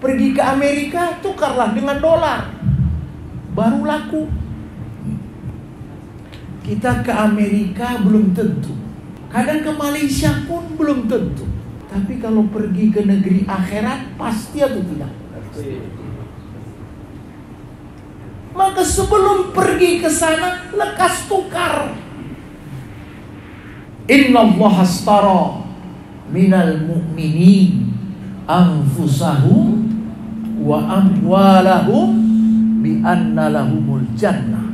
Pergi ke Amerika, tukarlah dengan dolar, baru laku. Kita ke Amerika belum tentu, kadang ke Malaysia pun belum tentu. Tapi kalau pergi ke negeri akhirat, pasti atau tidak? Maka sebelum pergi ke sana, lekas tukar. Innallaha astara minal mu'minin anfusahum wa amwalahum bi anna lahumul jannah.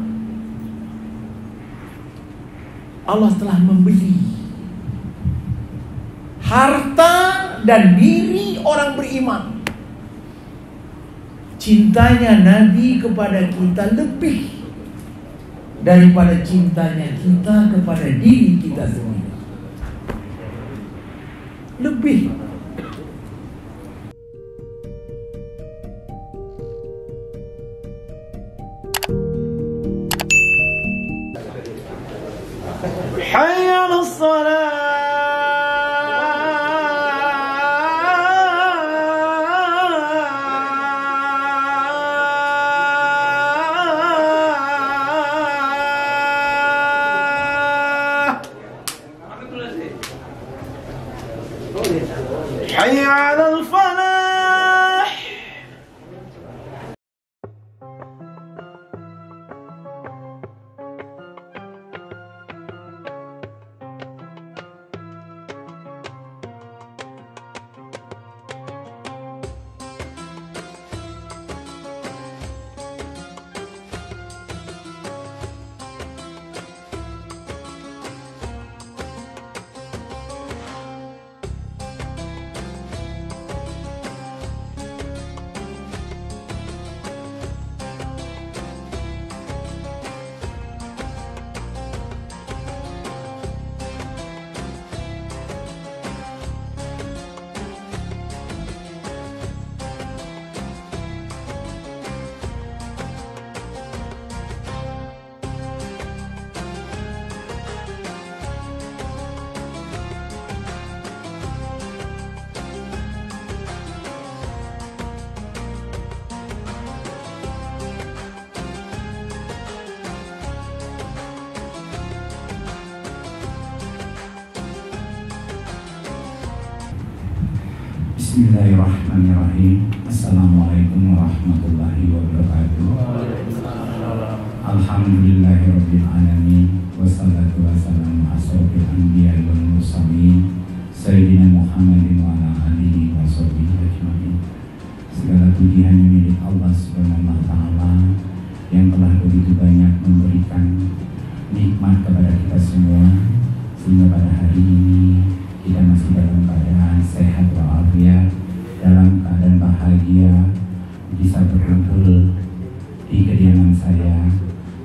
Allah telah membeli harta dan diri orang beriman. Cintanya Nabi kepada kita lebih daripada cintanya kita kepada diri kita sendiri. Lebih. Hayya 'alas shalah. حي على الفلاح. Bismillahirrahmanirrahim. Assalamualaikum warahmatullahi wabarakatuh. Alhamdulillahirabbil alamin. Wassalatu wassalamu asrofil anbiya'i wal mursalin sayyidina Muhammadin wa ala alihi washabihi ajmain. Segala puji hanya milik Allah Subhanahu wa taala yang telah begitu banyak memberikan nikmat kepada kita semua, sehingga pada hari ini kita masih dalam keadaan sehat walafiat, dalam keadaan bahagia, bisa berkumpul di kediaman saya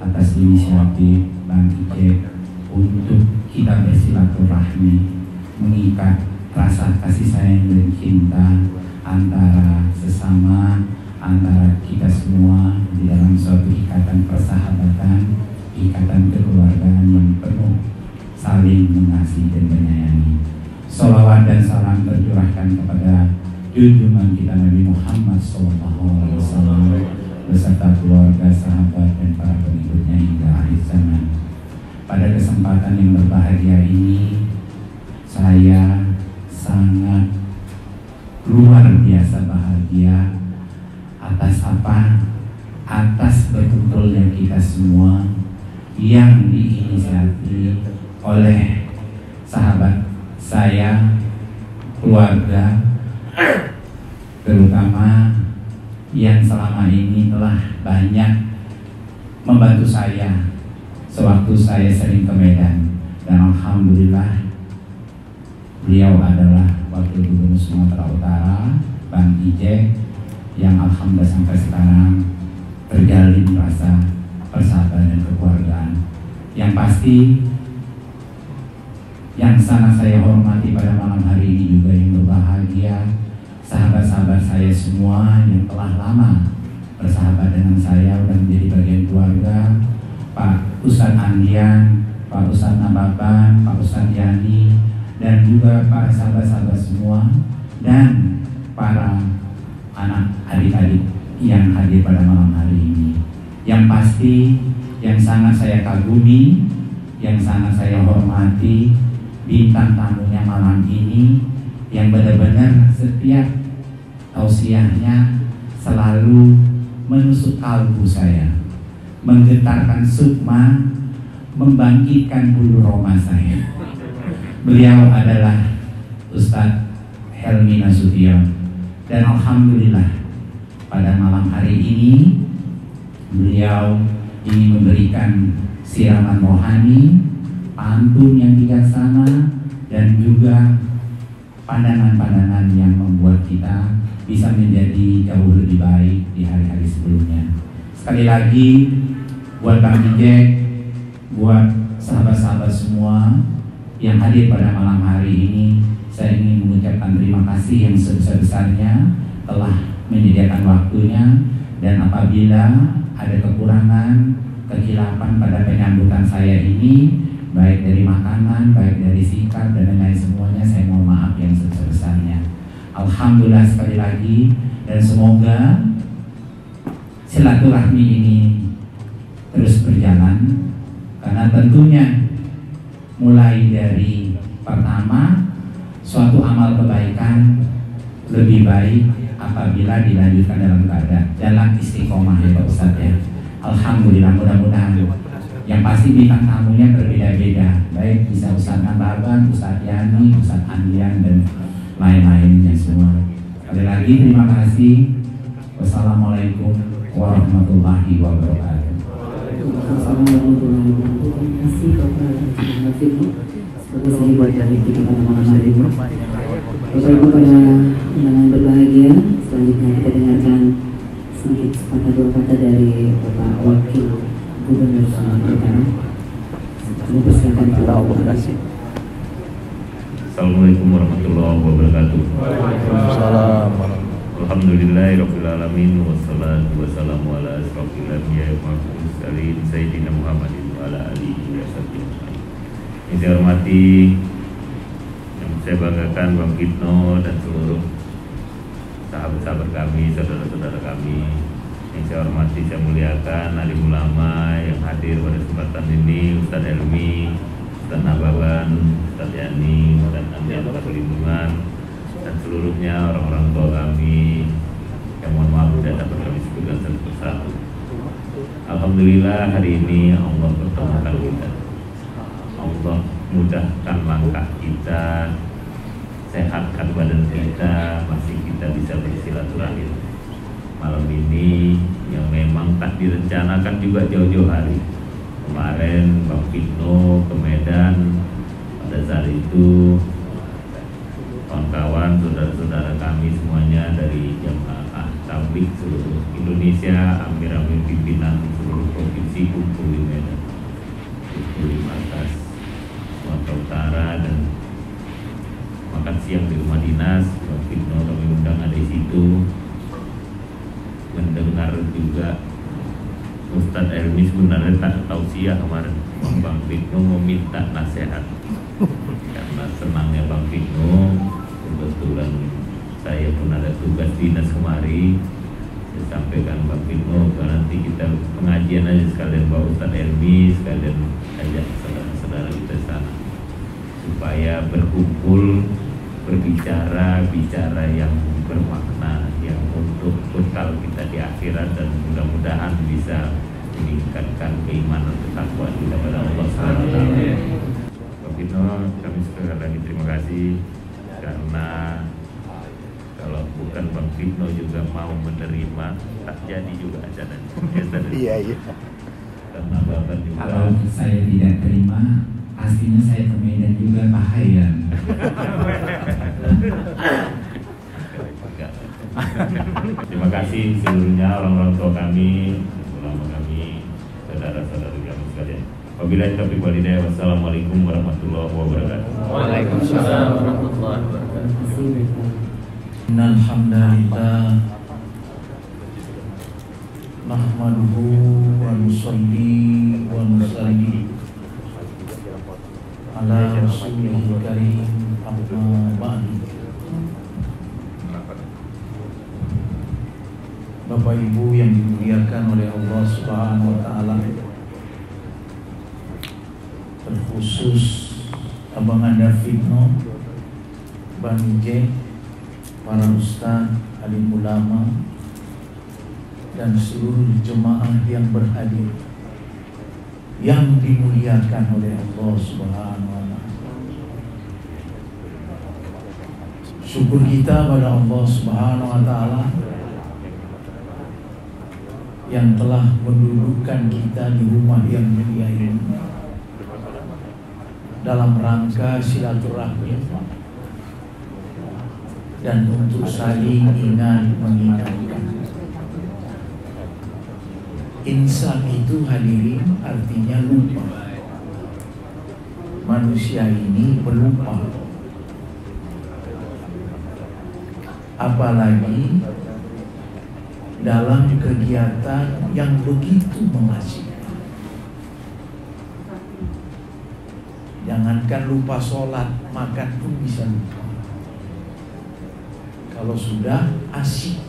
atas inisiatif Bang Ijek untuk kita bersilaturahmi, mengikat rasa kasih sayang dan cinta antara sesama, antara kita semua di dalam suatu ikatan persahabatan, ikatan kekeluargaan yang penuh saling mengasihi dan menyayangi. Salawat dan salam tercurahkan kepada junjungan kita Nabi Muhammad SAW beserta keluarga, sahabat, dan para pengikutnya hingga akhir zaman. Pada kesempatan yang berbahagia ini, saya sangat luar biasa bahagia atas apa? Atas berkumpulnya kita semua yang diinisiasi oleh sahabat saya, keluarga, terutama yang selama ini telah banyak membantu saya sewaktu saya sering ke Medan, dan alhamdulillah beliau adalah Wakil Gubernur Sumatera Utara, Bang Ijek, yang alhamdulillah sampai sekarang terjalin rasa persahabatan dan kekeluargaan. Yang pasti yang sangat saya hormati pada malam hari ini juga yang berbahagia, sahabat-sahabat saya semua yang telah lama bersahabat dengan saya, sudah menjadi bagian keluarga, Pak Ustadz Andian, Pak Ustadz Nababan, Pak Ustadz Yani, dan juga para sahabat-sahabat semua, dan para anak adik-adik yang hadir pada malam hari ini. Yang pasti, yang sangat saya kagumi, yang sangat saya hormati, bintang tamunya malam ini yang benar-benar setiap tausiahnya selalu menusuk kalbu saya, menggetarkan sukma, membangkitkan bulu roma saya. Beliau adalah Ustadz Helmi Nasution, dan alhamdulillah pada malam hari ini beliau ingin memberikan siraman rohani, pantun yang bijaksana, dan juga pandangan-pandangan yang membuat kita bisa menjadi jauh lebih baik di hari-hari sebelumnya. Sekali lagi buat Bang Ijek, buat sahabat-sahabat semua yang hadir pada malam hari ini, saya ingin mengucapkan terima kasih yang sebesar-besarnya telah menyediakan waktunya, dan apabila ada kekurangan, kehilapan pada penyambutan saya ini, baik dari makanan, baik dari sikap dan lain-lain semuanya, saya mohon maaf yang sebesar-besarnya. Alhamdulillah sekali lagi, dan semoga silaturahmi ini terus berjalan, karena tentunya mulai dari pertama, suatu amal kebaikan lebih baik apabila dilanjutkan dalam keadaan dalam istiqomah, ya Pak Ustadz ya. Alhamdulillah, mudah-mudahan yang pasti bintang tamunya berbeda-beda, baik bisa Ustadz Nababan, Ustadz Yani, Ustadz Andian, dan lain-lainnya semua. Sekali lagi terima kasih. Wassalamualaikum warahmatullahi wabarakatuh. Terima kasih kepada sebagai sahabat dari kita pada malam hari ini. Bapak Ibu para undangan berbahagia, selanjutnya kita dengarkan sedikit sepatah dua kata dari Bapak Wakil Gubernur Sumatera Utara. Kami persilakan Bapak. Assalamualaikum warahmatullahi wabarakatuh. Waalaikumsalam. Alhamdulillahirabbil alamin, wassalatu wassalamu ala asrofil anbiya'i wal mursalin sayyidina Muhammadin wa ala alihi washabbihi. Yang saya hormati, yang saya banggakan Bang Fitno dan seluruh sahabat-sahabat kami, saudara-saudara kami. Yang saya hormati, saya muliakan alim ulama yang hadir pada kesempatan ini, Ustadz Helmi, Ustadz Nababan, Ustadz Yani, dan Andian Perlindungan, dan seluruhnya orang-orang tua kami yang mohon maaf tidak dapat kami sebutkan satu persatu. Alhamdulillah hari ini Allah pertemukan kita, Allah mudahkan langkah kita, sehatkan badan kita, masih kita bisa bersilaturahmi malam ini yang memang tak direncanakan juga jauh-jauh hari. Kemarin Bang Fitno ke Medan, pada saat itu kawan-kawan, saudara-saudara kami semuanya dari jamaah tabligh seluruh Indonesia, amir-amir pimpinan seluruh provinsi kumpul di Medan, kumpul di markas Sumatera Utara, dan makan siang di rumah dinas. Bang Fitno kami undang ada di situ, mendengar juga Ustadz Helmi sebenarnya tak tausiah kemarin. Bang Fitno meminta nasihat karena senangnya Bang Fitno, kebetulan saya pun ada tugas dinas kemari. Saya sampaikan Bang Fitno, nanti kita pengajian aja sekalian bawa Ustadz Helmi, sekalian ajak saudara-saudara kita sana supaya berkumpul, berbicara yang bermakna, yang untuk bekal kita di akhirat, dan mudah-mudahan bisa meningkatkan keimanan ketakwaan kita pada Allah SWT. Bang Fitno, kami sekali lagi terima kasih, karena kalau bukan Bang Fitno juga mau menerima, tak jadi juga acaranya. Iya. Karena Bapak juga, Kalau saya tidak terima, pastinya saya ke Medan juga, bahaya. Terima kasih seluruhnya orang-orang tua kami, ulama kami, saudara-saudara kami sekalian. Wabillahi taufiq wal hidayah. Wassalamualaikum warahmatullahi wabarakatuh. Waalaikumsalam warahmatullahi wabarakatuh. Innal hamdalillah nahmaduhu wa nusalli wa nusallim ala rasulil karim amma ba'du. Bapak Ibu yang dimuliakan oleh Allah Subhanahu wa taala, terkhusus Abang Anda Fitno, Bang Ije, para ustaz, alim ulama, dan seluruh jemaah yang berhadir yang dimuliakan oleh Allah Subhanahu wa taala. Syukur kita pada Allah Subhanahu wa taala yang telah mendudukkan kita di rumah yang mulia ini dalam rangka silaturahmi dan untuk saling ingat mengingatkan. Insan itu hadirin artinya lupa. Manusia ini pelupa. Apalagi dalam kegiatan yang begitu mengasihkan. Jangankan lupa sholat, makan pun bisa lupa. Kalau sudah asyik.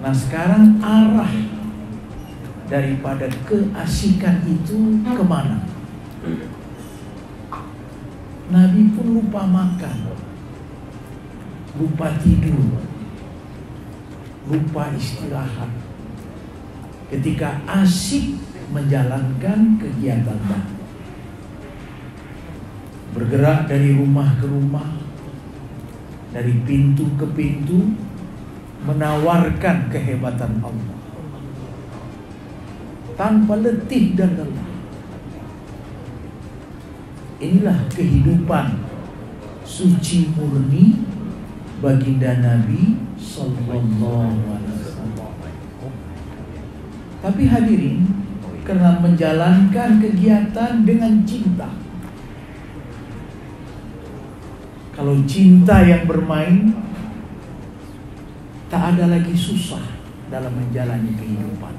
Nah sekarang arah daripada keasikan itu kemana? Nabi pun lupa makan, lupa tidur, lupa istirahat ketika asyik menjalankan kegiatan dakwah. Bergerak dari rumah ke rumah, dari pintu ke pintu, menawarkan kehebatan Allah tanpa letih dan lelah. Inilah kehidupan suci murni baginda Nabi Sallallahu Alaihi Wasallam. Tapi hadirin, karena menjalankan kegiatan dengan cinta. Kalau cinta yang bermain, tak ada lagi susah dalam menjalani kehidupan.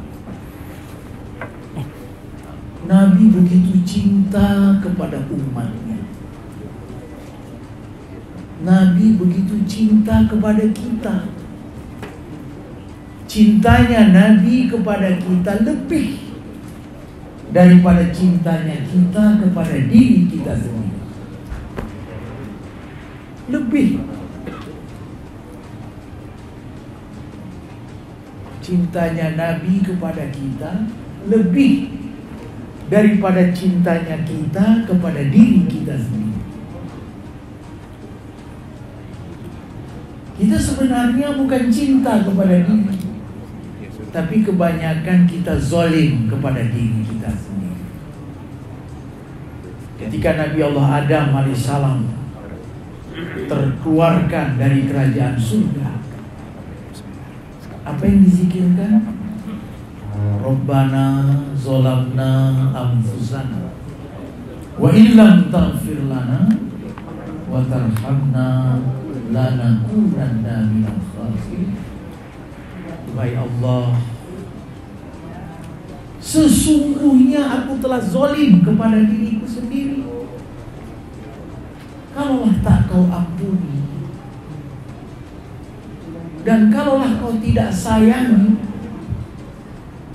Nabi begitu cinta kepada umatnya. Nabi begitu cinta kepada kita. Cintanya Nabi kepada kita lebih daripada cintanya kita kepada diri kita sendiri. Lebih. Cintanya Nabi kepada kita lebih daripada cintanya kita kepada diri kita sendiri. Kita sebenarnya bukan cinta kepada diri, tapi kebanyakan kita zalim kepada diri kita sendiri. Ketika Nabi Allah Adam alaihissalam terkeluarkan dari kerajaan surga, apa yang dizikirkan? Rabbana zolamna anfusana wa illam taghfir lana wa tarhamna lanakunanna minal khasirin. Wahai Allah, sesungguhnya aku telah zalim kepada diriku sendiri. Kalaulah tak kau ampuni, dan kalaulah kau tidak sayangi,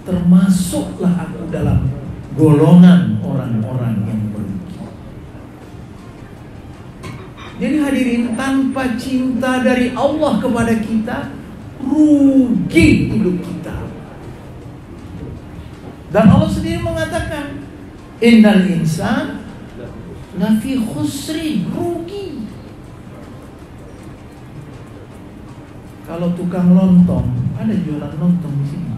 termasuklah aku dalam golongan orang-orang yang merugi. Jadi hadirin, tanpa cinta dari Allah kepada kita, rugi hidup kita. Dan Allah sendiri mengatakan, innal insan lafi khusri, rugi. Kalau tukang lontong, ada jualan lontong di sini.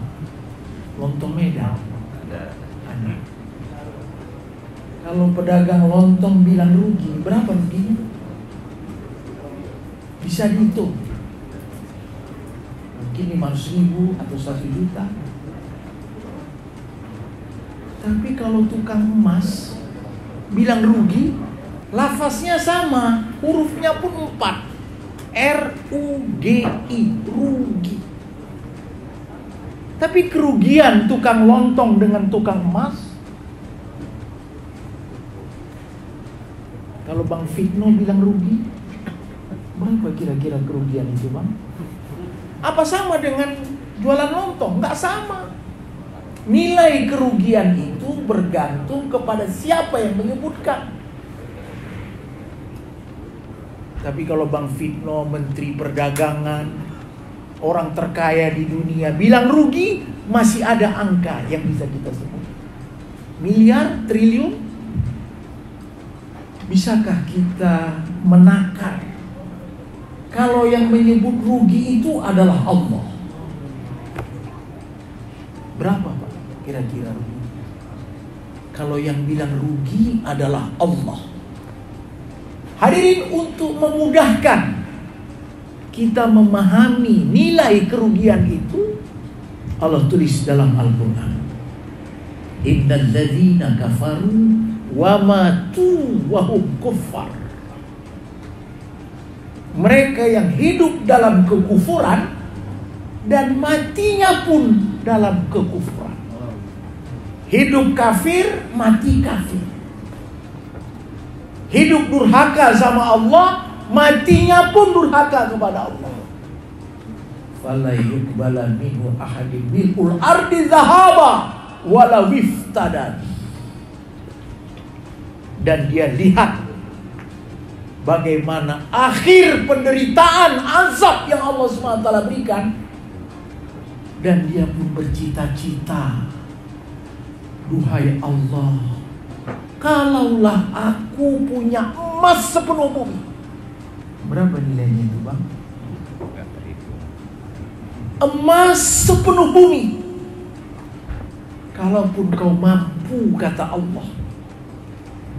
Lontong Medan ada. Kalau pedagang lontong bilang rugi, berapa ruginya? Bisa dihitung. Mungkin 500.000 atau 1 juta. Tapi kalau tukang emas bilang rugi, lafaznya sama, hurufnya pun 4. R-U-G-I, rugi. Tapi kerugian tukang lontong dengan tukang emas, kalau Bang Fitno bilang rugi, berapa kira-kira kerugian itu, Bang? Apa sama dengan jualan lontong? Nggak sama. Nilai kerugian itu bergantung kepada siapa yang menyebutkan. Tapi kalau Bang Fitno, Menteri Perdagangan, orang terkaya di dunia bilang rugi, masih ada angka yang bisa kita sebut. Miliar, triliun. Bisakah kita menakar kalau yang menyebut rugi itu adalah Allah? Berapa Pak kira-kira rugi? Kalau yang bilang rugi adalah Allah. Hadirin, untuk memudahkan kita memahami nilai kerugian itu, Allah tulis dalam Al-Quran, innal ladzina kafaru wa matu wa hum kuffar. Mereka yang hidup dalam kekufuran dan matinya pun dalam kekufuran. Hidup kafir, mati kafir. Hidup durhaka sama Allah, matinya pun durhaka kepada Allah. Fala yuqbala minhu ahadin mil'ul ardi dhahaba wala wiftadan. Dan dia lihat bagaimana akhir penderitaan azab yang Allah SWT berikan, dan dia pun bercita-cita, duhai Allah, kalaulah aku punya emas sepenuh bumi. Berapa nilainya itu Bang? Emas sepenuh bumi. Kalaupun kau mampu, kata Allah,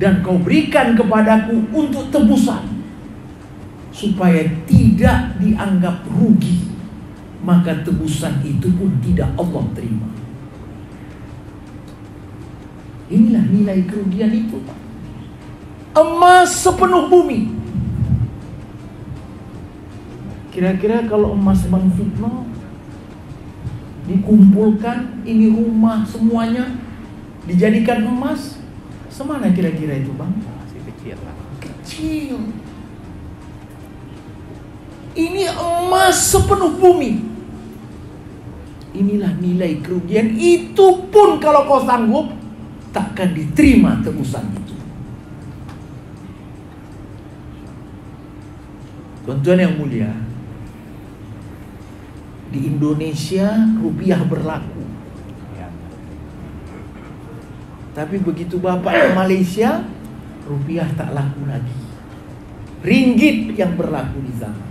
dan kau berikan kepadaku untuk tebusan, supaya tidak dianggap rugi, maka tebusan itu pun tidak Allah terima. Inilah nilai kerugian itu Pak. Emas sepenuh bumi. Kira-kira kalau emas Bang Fitno dikumpulkan, ini rumah semuanya dijadikan emas, semana kira-kira itu Bang? Masih kecil lah. Kecil. Ini emas sepenuh bumi. Inilah nilai kerugian. Itu pun kalau kau sanggup, takkan diterima tebusan itu. Tuan-tuan yang mulia, di Indonesia rupiah berlaku. Tapi begitu Bapak ke Malaysia, rupiah tak laku lagi. Ringgit yang berlaku di sana.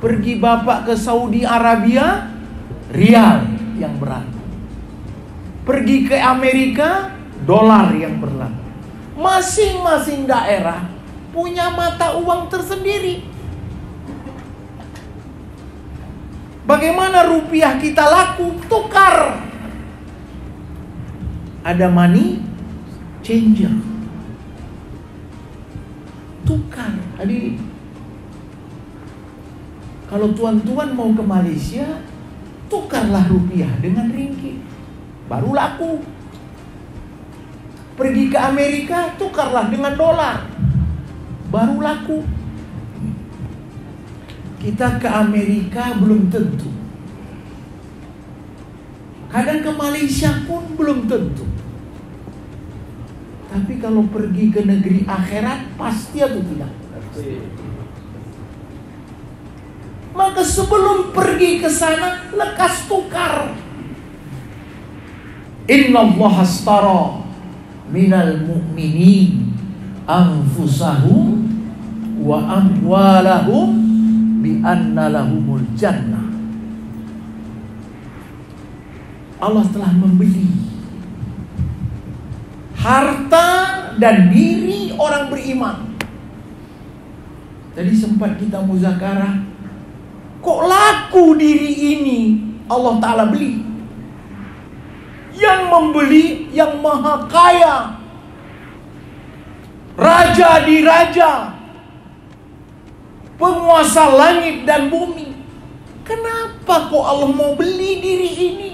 Pergi Bapak ke Saudi Arabia, rial yang berlaku. Pergi ke Amerika, dolar yang berlaku. Masing-masing daerah punya mata uang tersendiri. Bagaimana rupiah kita laku? Tukar. Ada money changer. Tukar. Hadirin, kalau tuan-tuan mau ke Malaysia, tukarlah rupiah dengan ringgit, baru laku. Pergi ke Amerika, tukarlah dengan dolar, baru laku. Kita ke Amerika belum tentu. Kadang ke Malaysia pun belum tentu. Tapi kalau pergi ke negeri akhirat, pasti atau tidak? Maka sebelum pergi ke sana, lekas tukar. Innallaha astara minal mu'minin anfusahum wa amwalahum bi anna lahumul jannah. Allah telah membeli harta dan diri orang beriman. Tadi sempat kita muzakarah, kok laku diri ini Allah Ta'ala beli? Yang membeli yang maha kaya, raja di raja, penguasa langit dan bumi. Kenapa kok Allah mau beli diri ini?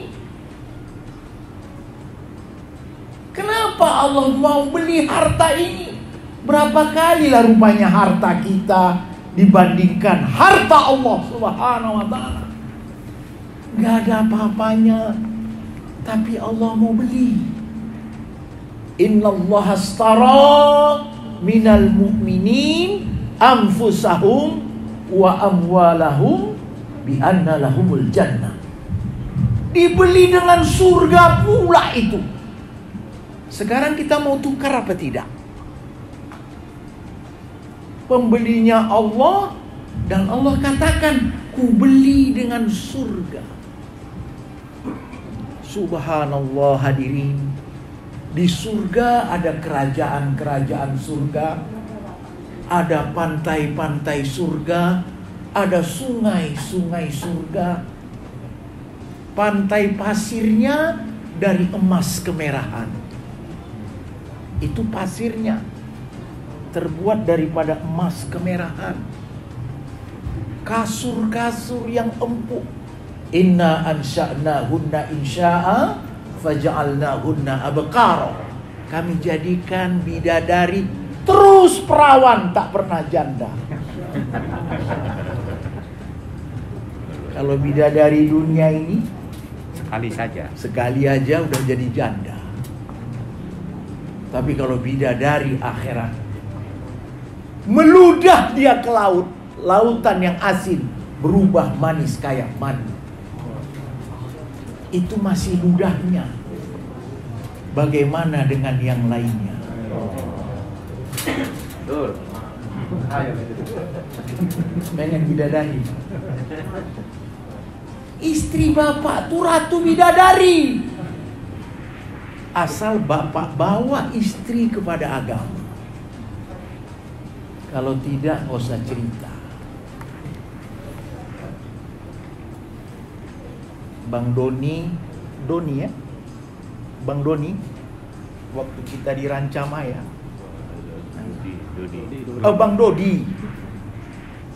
Kenapa Allah mau beli harta ini? Berapa kalilah rupanya harta kita dibandingkan harta Allah Subhanahu wa ta'ala. Gak ada apa-apanya, tapi Allah mau beli. Innallaha astara minal mu'minin anfusahum wa amwalahum bi anna lahumul jannah. Dibeli dengan surga pula itu. Sekarang kita mau tukar apa tidak? Pembelinya Allah, dan Allah katakan, ku beli dengan surga. Subhanallah hadirin. Di surga ada kerajaan-kerajaan surga, ada pantai-pantai surga, ada sungai-sungai surga. Pantai pasirnya dari emas kemerahan. Itu pasirnya terbuat daripada emas kemerahan. Kasur-kasur yang empuk. Inna ansha'nahunna insya'a faja'alnahunna abqara. Kami jadikan bidadari terus perawan, tak pernah janda. Kalau bidadari dunia ini sekali aja udah jadi janda. Tapi kalau bidadari akhirat, meludah dia ke laut, lautan yang asin berubah manis kayak madu. Itu masih ludahnya. Bagaimana dengan yang lainnya? Pengen bidadari. Istri bapak tuh ratu bidadari. Asal bapak bawa istri kepada agama. Kalau tidak, nggak usah cerita. Bang Doni ya? Bang Doni, waktu kita di Rancamaya. Oh, Bang Dodi,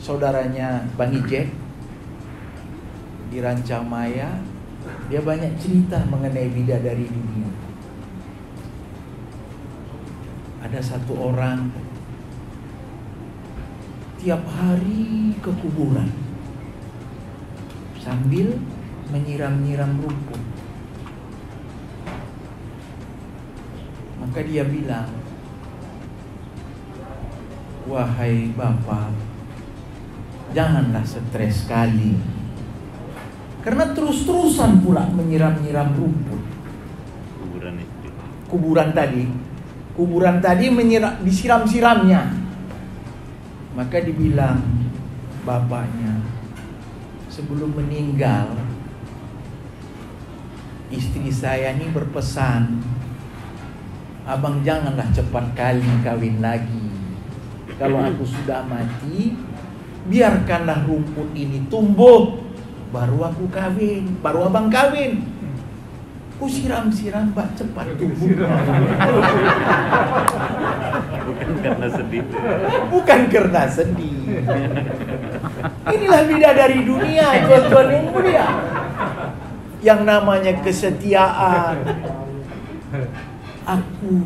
saudaranya Bang Ijek di Rancamaya. Dia banyak cerita mengenai bidadari dunia. Ada satu orang tiap hari ke kuburan sambil menyiram-nyiram rumput. Maka dia bilang, wahai bapak, janganlah stres sekali, karena terus-terusan pula menyiram-nyiram rumput. Kuburan tadi disiram-siramnya. Maka dibilang bapaknya, sebelum meninggal, istri saya ini berpesan, abang janganlah cepat kali kawin lagi. Kalau aku sudah mati, biarkanlah rumput ini tumbuh, baru aku kawin, baru abang kawin. Ku siram-siram bak cepat tumbuh. Bukan karena sedih. Bukan karena sedih. Inilah bidadari dunia, tuan-tuan yang mulia. Yang namanya kesetiaan. Aku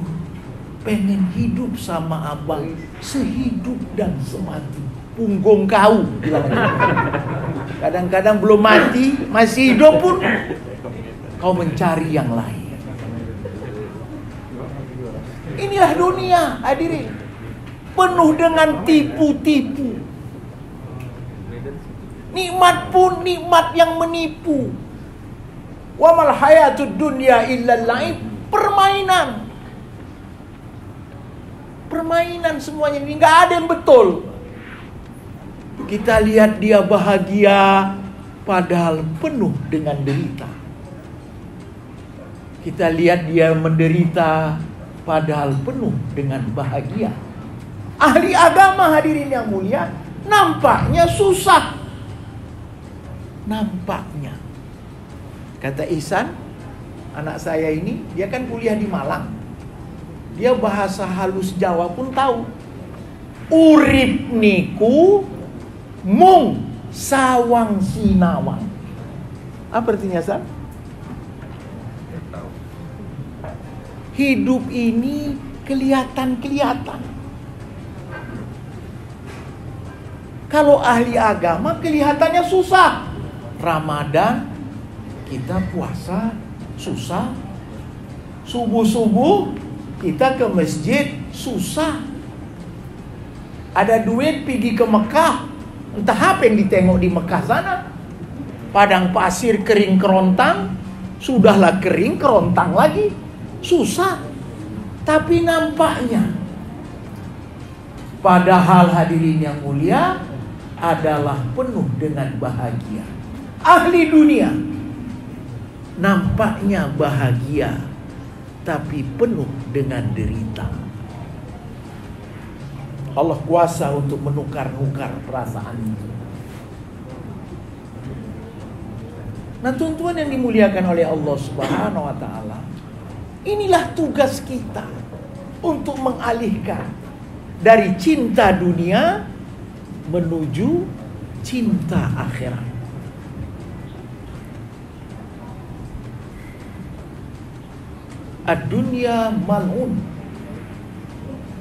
pengen hidup sama abang sehidup dan semati. Punggung kau, bilang. Kadang-kadang belum mati, masih hidup pun kau mencari yang lain. Inilah dunia, hadirin. Penuh dengan tipu-tipu. Nikmat pun nikmat yang menipu. Wa mal hayatud dunya illa laib. Permainan. Permainan semuanya ini, nggak ada yang betul. Kita lihat dia bahagia, padahal penuh dengan derita. Kita lihat dia menderita, padahal penuh dengan bahagia. Ahli agama, hadirin yang mulia, nampaknya susah. Nampaknya. Kata Ihsan, anak saya ini, dia kan kuliah di Malang. Dia bahasa halus Jawa pun tahu. Urip niku mung sawang sinawang. Apa artinya, San? Hidup ini kelihatan-kelihatan. Kalau ahli agama kelihatannya susah. Ramadan kita puasa susah. Subuh-subuh kita ke masjid susah. Ada duit pergi ke Mekah, entah apa yang ditengok di Mekah sana. Padang pasir kering kerontang, sudahlah kering kerontang lagi, susah. Tapi nampaknya, padahal hadirin yang mulia, adalah penuh dengan bahagia. Ahli dunia nampaknya bahagia, tapi penuh dengan derita. Allah kuasa untuk menukar-nukar perasaan itu. Nah, tuan-tuan yang dimuliakan oleh Allah Subhanahu wa taala, inilah tugas kita untuk mengalihkan dari cinta dunia menuju cinta akhirat. Ad-dunya mal'un.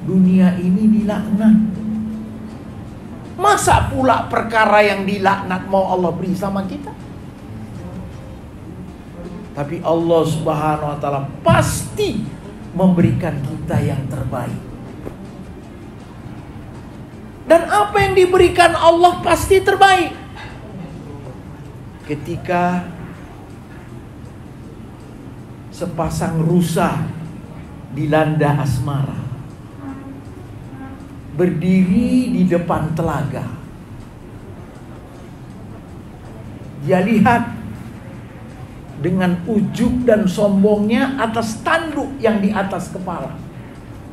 Dunia ini dilaknat. Masa pula perkara yang dilaknat mau Allah beri sama kita? Tapi Allah Subhanahu wa taala pasti memberikan kita yang terbaik. Dan apa yang diberikan Allah pasti terbaik. Ketika sepasang rusa dilanda asmara, berdiri di depan telaga, dia lihat dengan ujub dan sombongnya atas tanduk yang di atas kepala,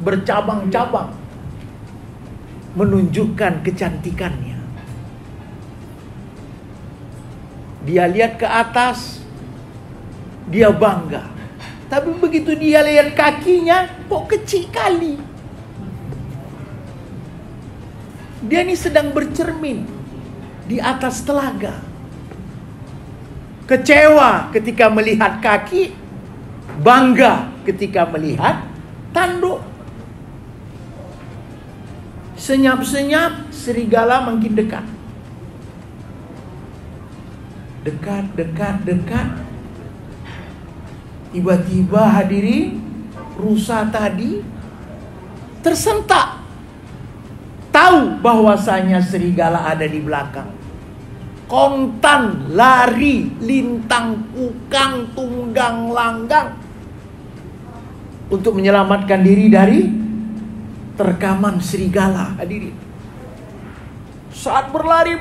bercabang-cabang, menunjukkan kecantikannya. Dia lihat ke atas, dia bangga. Tapi begitu dia lihat kakinya, kok kecil kali. Dia ini sedang bercermin di atas telaga. Kecewa ketika melihat kaki, bangga ketika melihat tanduk. Senyap-senyap, serigala makin dekat. Dekat. Tiba-tiba hadirin, rusa tadi tersentak. Tahu bahwasanya serigala ada di belakang. Kontan, lari, lintang, kukang, tunggang, langgang, untuk menyelamatkan diri dari terkaman serigala, hadirin. Saat berlari,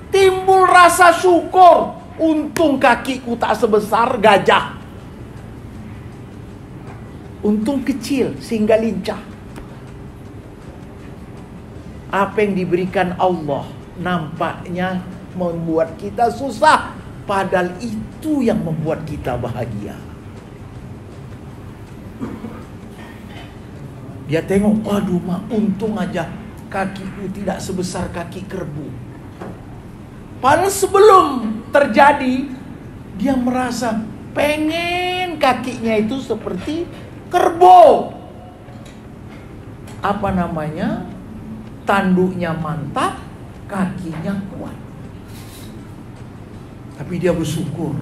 timbul rasa syukur. Untung kakiku tak sebesar gajah. Untung kecil sehingga lincah. Apa yang diberikan Allah nampaknya membuat kita susah, padahal itu yang membuat kita bahagia. Dia tengok, waduh mak, untung aja kakiku tidak sebesar kaki kerbau. Padahal sebelum terjadi, dia merasa pengen kakinya itu seperti kerbau. Apa namanya? Tanduknya mantap, kakinya kuat. Tapi dia bersyukur.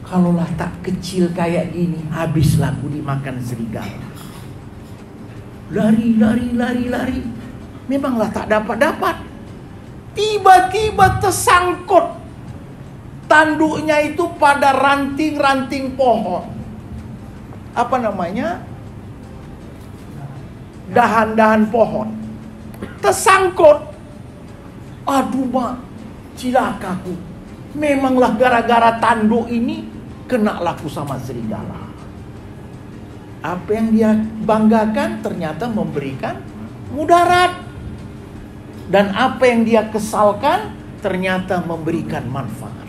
Kalaulah tak kecil kayak gini, habislah aku dimakan serigala. Lari. Memanglah tak dapat. Tiba-tiba tersangkut tanduknya itu pada ranting-ranting pohon. Apa namanya? Dahan-dahan pohon. Tersangkut. Aduh mak, cilakaku. Memanglah gara-gara tanduk ini kena laku sama serigala. Apa yang dia banggakan ternyata memberikan mudarat. Dan apa yang dia kesalkan ternyata memberikan manfaat.